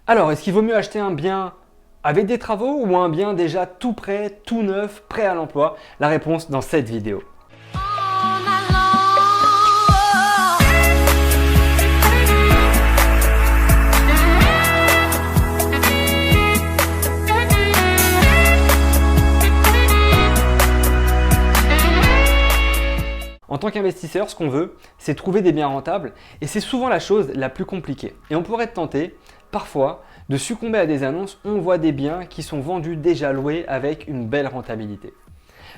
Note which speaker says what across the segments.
Speaker 1: Alors, est-ce qu'il vaut mieux acheter un bien avec des travaux ou un bien déjà tout prêt, tout neuf, prêt à l'emploi? La réponse dans cette vidéo. En tant qu'investisseur, ce qu'on veut, c'est trouver des biens rentables et c'est souvent la chose la plus compliquée. Et on pourrait être tenté, parfois, de succomber à des annonces où on voit des biens qui sont vendus déjà loués avec une belle rentabilité.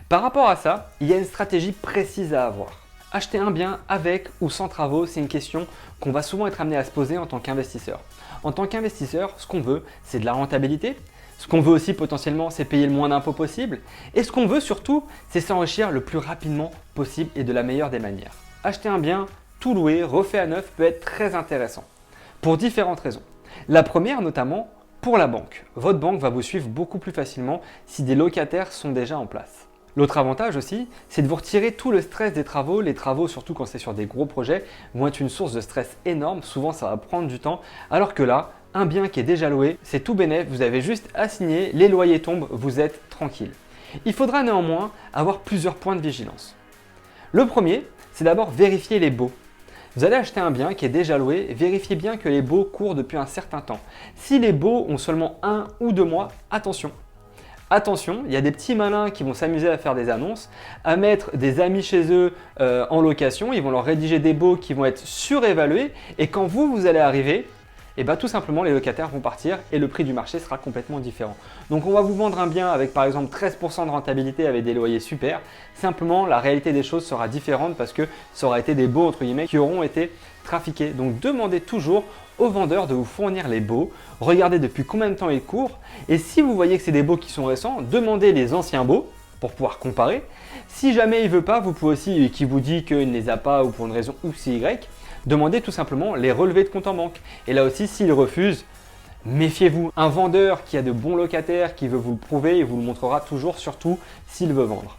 Speaker 1: Par rapport à ça, il y a une stratégie précise à avoir. Acheter un bien avec ou sans travaux, c'est une question qu'on va souvent être amené à se poser en tant qu'investisseur. En tant qu'investisseur, ce qu'on veut, c'est de la rentabilité. Ce qu'on veut aussi potentiellement, c'est payer le moins d'impôts possible. Et ce qu'on veut surtout, c'est s'enrichir le plus rapidement possible et de la meilleure des manières. Acheter un bien, tout loué, refait à neuf peut être très intéressant. Pour différentes raisons. La première notamment, pour la banque. Votre banque va vous suivre beaucoup plus facilement si des locataires sont déjà en place. L'autre avantage aussi, c'est de vous retirer tout le stress des travaux. Les travaux, surtout quand c'est sur des gros projets, vont être une source de stress énorme. Souvent, ça va prendre du temps. Alors que là, un bien qui est déjà loué, c'est tout bénef, vous avez juste à signer, les loyers tombent, vous êtes tranquille. Il faudra néanmoins avoir plusieurs points de vigilance. Le premier, c'est d'abord vérifier les baux. Vous allez acheter un bien qui est déjà loué, vérifiez bien que les baux courent depuis un certain temps. Si les baux ont seulement 1 ou 2 mois, attention. Attention, il y a des petits malins qui vont s'amuser à faire des annonces, à mettre des amis chez eux en location, ils vont leur rédiger des baux qui vont être surévalués et quand vous allez arriver, et bien tout simplement les locataires vont partir et le prix du marché sera complètement différent. Donc on va vous vendre un bien avec par exemple 13% de rentabilité avec des loyers super. Simplement la réalité des choses sera différente parce que ça aura été des baux entre guillemets qui auront été trafiqués. Donc demandez toujours au vendeur de vous fournir les baux. Regardez depuis combien de temps ils courent et si vous voyez que c'est des baux qui sont récents, demandez les anciens baux pour pouvoir comparer. Si jamais il ne veut pas, vous pouvez aussi, qui vous dit qu'il ne les a pas ou pour une raison X ou Y, demandez tout simplement les relevés de compte en banque. Et là aussi, s'il refuse, méfiez-vous. Un vendeur qui a de bons locataires, qui veut vous le prouver, il vous le montrera toujours, surtout s'il veut vendre.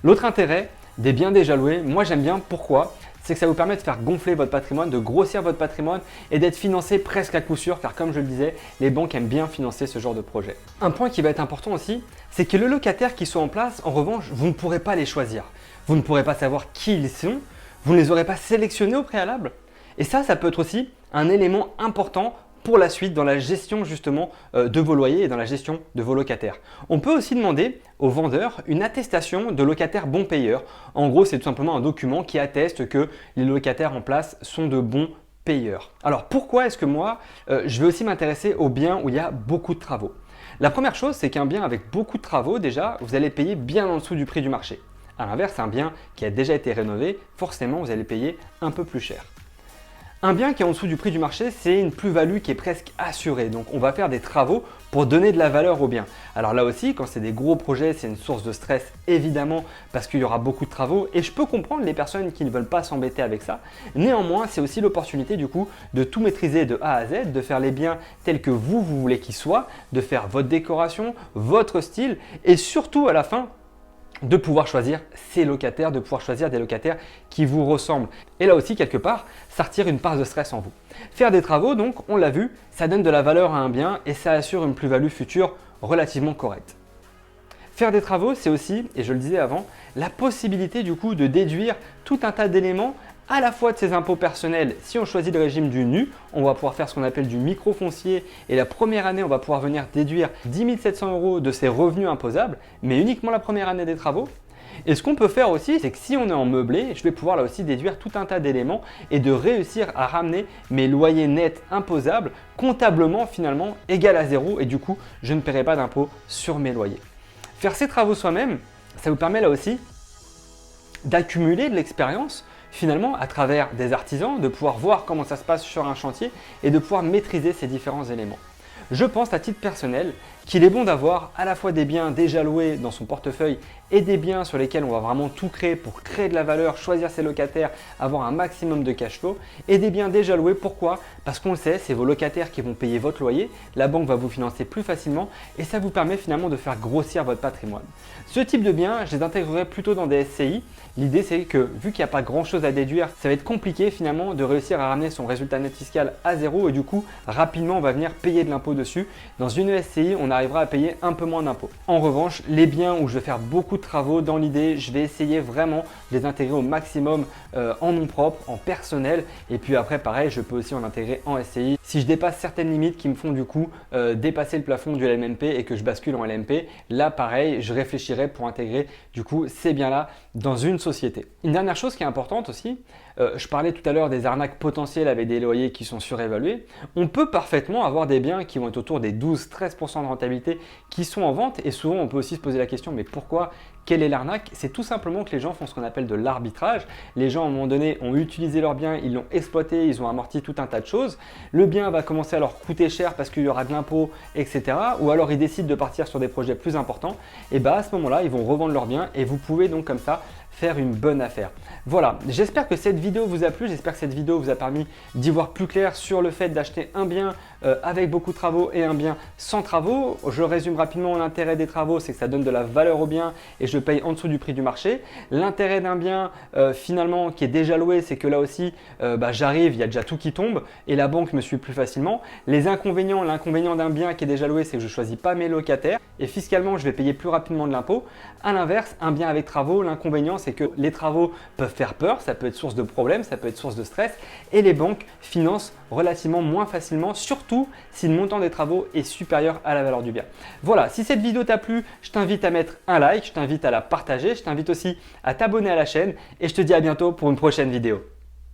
Speaker 1: L'autre intérêt des biens déjà loués, moi j'aime bien. Pourquoi? C'est que ça vous permet de faire gonfler votre patrimoine, de grossir votre patrimoine et d'être financé presque à coup sûr, car comme je le disais, les banques aiment bien financer ce genre de projet. Un point qui va être important aussi, c'est que les locataires qui sont en place, en revanche, vous ne pourrez pas les choisir. Vous ne pourrez pas savoir qui ils sont, vous ne les aurez pas sélectionnés au préalable. Et ça peut être aussi un élément important pour la suite dans la gestion justement de vos loyers et dans la gestion de vos locataires. On peut aussi demander aux vendeurs une attestation de locataire bon payeur. En gros, c'est tout simplement un document qui atteste que les locataires en place sont de bons payeurs. Alors pourquoi est-ce que moi, je vais aussi m'intéresser aux biens où il y a beaucoup de travaux? La première chose, c'est qu'un bien avec beaucoup de travaux, déjà, vous allez payer bien en dessous du prix du marché. A l'inverse, un bien qui a déjà été rénové, forcément, vous allez payer un peu plus cher. Un bien qui est en dessous du prix du marché, c'est une plus-value qui est presque assurée. Donc on va faire des travaux pour donner de la valeur au bien. Alors là aussi, quand c'est des gros projets, c'est une source de stress évidemment parce qu'il y aura beaucoup de travaux et je peux comprendre les personnes qui ne veulent pas s'embêter avec ça. Néanmoins, c'est aussi l'opportunité du coup de tout maîtriser de A à Z, de faire les biens tels que vous voulez qu'ils soient, de faire votre décoration, votre style et surtout à la fin, de pouvoir choisir ses locataires, de pouvoir choisir des locataires qui vous ressemblent. Et là aussi, quelque part, ça retire une part de stress en vous. Faire des travaux, donc, on l'a vu, ça donne de la valeur à un bien et ça assure une plus-value future relativement correcte. Faire des travaux, c'est aussi, et je le disais avant, la possibilité du coup de déduire tout un tas d'éléments à la fois de ses impôts personnels. Si on choisit le régime du nu, on va pouvoir faire ce qu'on appelle du micro-foncier et la première année, on va pouvoir venir déduire 10 700 € de ses revenus imposables, mais uniquement la première année des travaux. Et ce qu'on peut faire aussi, c'est que si on est en meublé, je vais pouvoir là aussi déduire tout un tas d'éléments et de réussir à ramener mes loyers nets imposables comptablement finalement égal à 0 et du coup, je ne paierai pas d'impôt sur mes loyers. Faire ces travaux soi-même, ça vous permet là aussi d'accumuler de l'expérience finalement à travers des artisans, de pouvoir voir comment ça se passe sur un chantier et de pouvoir maîtriser ces différents éléments. Je pense à titre personnel qu'il est bon d'avoir à la fois des biens déjà loués dans son portefeuille et des biens sur lesquels on va vraiment tout créer pour créer de la valeur, choisir ses locataires, avoir un maximum de cash flow, et des biens déjà loués. Pourquoi? Parce qu'on le sait, c'est vos locataires qui vont payer votre loyer, la banque va vous financer plus facilement et ça vous permet finalement de faire grossir votre patrimoine. Ce type de biens, je les intégrerai plutôt dans des SCI. L'idée c'est que vu qu'il n'y a pas grand chose à déduire, ça va être compliqué finalement de réussir à ramener son résultat net fiscal à zéro et du coup rapidement on va venir payer de l'impôt dessus. Dans une SCI, on arrivera à payer un peu moins d'impôts. En revanche, les biens où je vais faire beaucoup de travaux, dans l'idée, je vais essayer vraiment de les intégrer au maximum en nom propre, en personnel. Et puis après, pareil, je peux aussi en intégrer en SCI. Si je dépasse certaines limites qui me font du coup dépasser le plafond du LMNP et que je bascule en LMP, là pareil, je réfléchirai pour intégrer du coup ces biens-là dans une société. Une dernière chose qui est importante aussi, je parlais tout à l'heure des arnaques potentielles avec des loyers qui sont surévalués. On peut parfaitement avoir des biens qui vont être autour des 12-13% de rentabilité qui sont en vente et souvent on peut aussi se poser la question mais pourquoi? Quelle est l'arnaque? C'est tout simplement que les gens font ce qu'on appelle de l'arbitrage. Les gens à un moment donné ont utilisé leur bien, ils l'ont exploité, ils ont amorti tout un tas de choses. Le bien va commencer à leur coûter cher parce qu'il y aura de l'impôt, etc. Ou alors ils décident de partir sur des projets plus importants. Et à ce moment-là, ils vont revendre leur bien et vous pouvez donc comme ça faire une bonne affaire. Voilà, j'espère que cette vidéo vous a plu, j'espère que cette vidéo vous a permis d'y voir plus clair sur le fait d'acheter un bien avec beaucoup de travaux et un bien sans travaux. Je résume rapidement l'intérêt des travaux, c'est que ça donne de la valeur au bien et je paye en dessous du prix du marché. L'intérêt d'un bien finalement qui est déjà loué, c'est que là aussi j'arrive, il y a déjà tout qui tombe et la banque me suit plus facilement. Les inconvénients, l'inconvénient d'un bien qui est déjà loué, c'est que je ne choisis pas mes locataires et fiscalement je vais payer plus rapidement de l'impôt. A l'inverse, un bien avec travaux, l'inconvénient c'est que les travaux peuvent faire peur, ça peut être source de problèmes, ça peut être source de stress et les banques financent relativement moins facilement, surtout si le montant des travaux est supérieur à la valeur du bien. Voilà, si cette vidéo t'a plu, je t'invite à mettre un like, je t'invite à la partager, je t'invite aussi à t'abonner à la chaîne et je te dis à bientôt pour une prochaine vidéo.